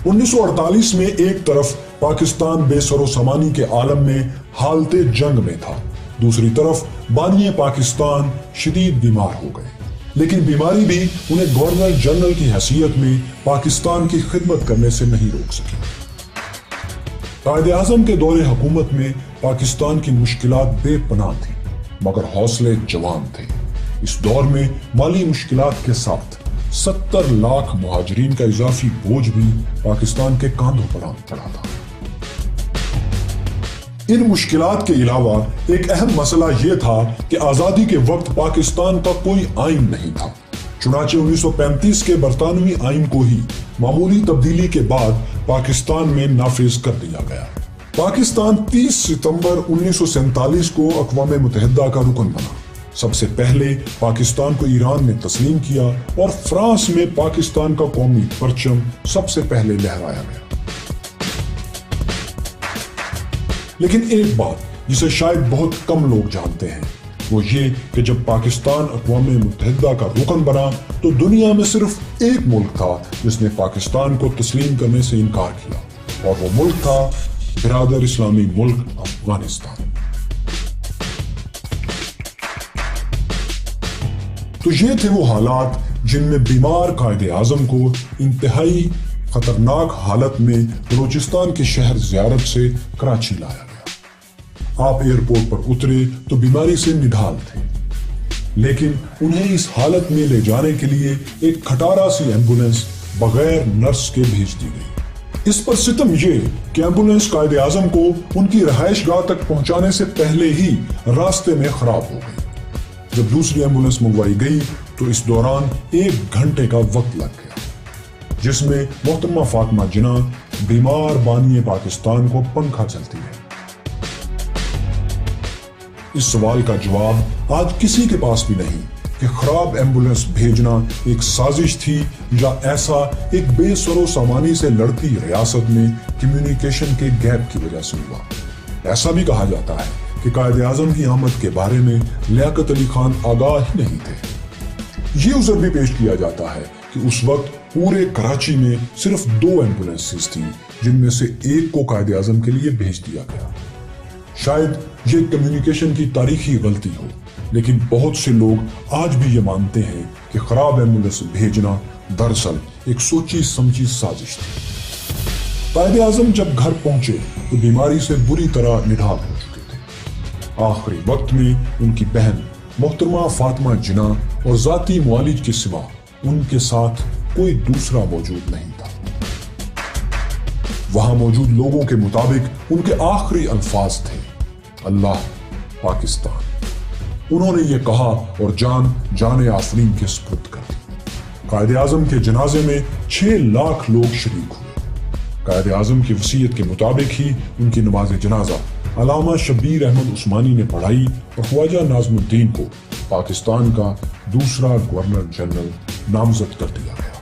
1948 میں ایک طرف پاکستان بے سر و سامانی کے عالم میں حالت جنگ میں تھا، دوسری طرف بانی پاکستان شدید بیمار ہو گئے، لیکن بیماری بھی انہیں گورنر جنرل کی حیثیت میں پاکستان کی خدمت کرنے سے نہیں روک سکی۔ قائد اعظم کے دور حکومت میں پاکستان کی مشکلات بے پناہ تھیں، مگر حوصلے جوان تھے۔ اس دور میں مالی مشکلات کے ساتھ 70 لاکھ مہاجرین کا اضافی بوجھ بھی پاکستان کے کاندھوں پر چڑھا تھا۔ ان مشکلات کے علاوہ ایک اہم مسئلہ یہ تھا کہ آزادی کے وقت پاکستان کا کوئی آئین نہیں تھا، چنانچہ 1935 کے برطانوی آئین کو ہی معمولی تبدیلی کے بعد پاکستان میں نافذ کر دیا گیا۔ پاکستان 30 ستمبر 1947 کو اقوام متحدہ کا رکن بنا۔ سب سے پہلے پاکستان کو ایران نے تسلیم کیا اور فرانس میں پاکستان کا قومی پرچم سب سے پہلے لہرایا گیا۔ لیکن ایک بات جسے شاید بہت کم لوگ جانتے ہیں وہ یہ کہ جب پاکستان اقوام متحدہ کا رکن بنا تو دنیا میں صرف ایک ملک تھا جس نے پاکستان کو تسلیم کرنے سے انکار کیا، اور وہ ملک تھا برادر اسلامی ملک افغانستان۔ تو یہ تھے وہ حالات جن میں بیمار قائد اعظم کو انتہائی خطرناک حالت میں بلوچستان کے شہر زیارت سے کراچی لایا گیا۔ آپ ایئرپورٹ پر اترے تو بیماری سے نڈھال تھے، لیکن انہیں اس حالت میں لے جانے کے لیے ایک کھٹارا سی ایمبولینس بغیر نرس کے بھیج دی گئی۔ اس پر ستم یہ کہ ایمبولینس قائد اعظم کو ان کی رہائش گاہ تک پہنچانے سے پہلے ہی راستے میں خراب ہو گئی۔ جب دوسری ایمبولینس منگوائی گئی تو اس دوران 1 گھنٹے کا وقت لگ گیا، جس میں محترمہ فاطمہ جناح بیمار بانی پاکستان کو پنکھا چلتی ہے۔ اس سوال کا جواب آج کسی کے پاس بھی نہیں کہ خراب ایمبولینس بھیجنا ایک سازش تھی یا ایسا ایک بے سر و سامانی سے لڑتی ریاست میں کمیونیکیشن کے گیپ کی وجہ سے ہوا۔ ایسا بھی کہا جاتا ہے کہ قائد اعظم کی آمد کے بارے میں لیاقت علی خان آگاہ ہی نہیں تھے۔ یہ عذر بھی پیش کیا جاتا ہے کہ اس وقت پورے کراچی میں صرف 2 ایمبولینسز تھیں، جن میں سے ایک کو قائد اعظم کے لیے بھیج دیا گیا۔ شاید یہ کمیونیکیشن کی تاریخی غلطی ہو، لیکن بہت سے لوگ آج بھی یہ مانتے ہیں کہ خراب ایمبولینس بھیجنا دراصل ایک سوچی سمجھی سازش تھی۔ قائد اعظم جب گھر پہنچے تو بیماری سے بری طرح نڈھال ہو چکے تھے۔ آخری وقت میں ان کی بہن محترمہ فاطمہ جناح اور ذاتی معالج کے سوا ان کے ساتھ کوئی دوسرا موجود نہیں تھا۔ وہاں موجود لوگوں کے مطابق ان کے آخری الفاظ تھے، اللہ پاکستان۔ انہوں نے یہ کہا اور جان آفرین کے سپرد کر دی۔ قائد اعظم کے جنازے میں 6 لاکھ لوگ شریک ہوئے۔ قائد اعظم کی وصیت کے مطابق ہی ان کی نماز جنازہ علامہ شبیر احمد عثمانی نے پڑھائی اور خواجہ ناظم الدین کو پاکستان کا دوسرا گورنر جنرل نامزد کر دیا گیا۔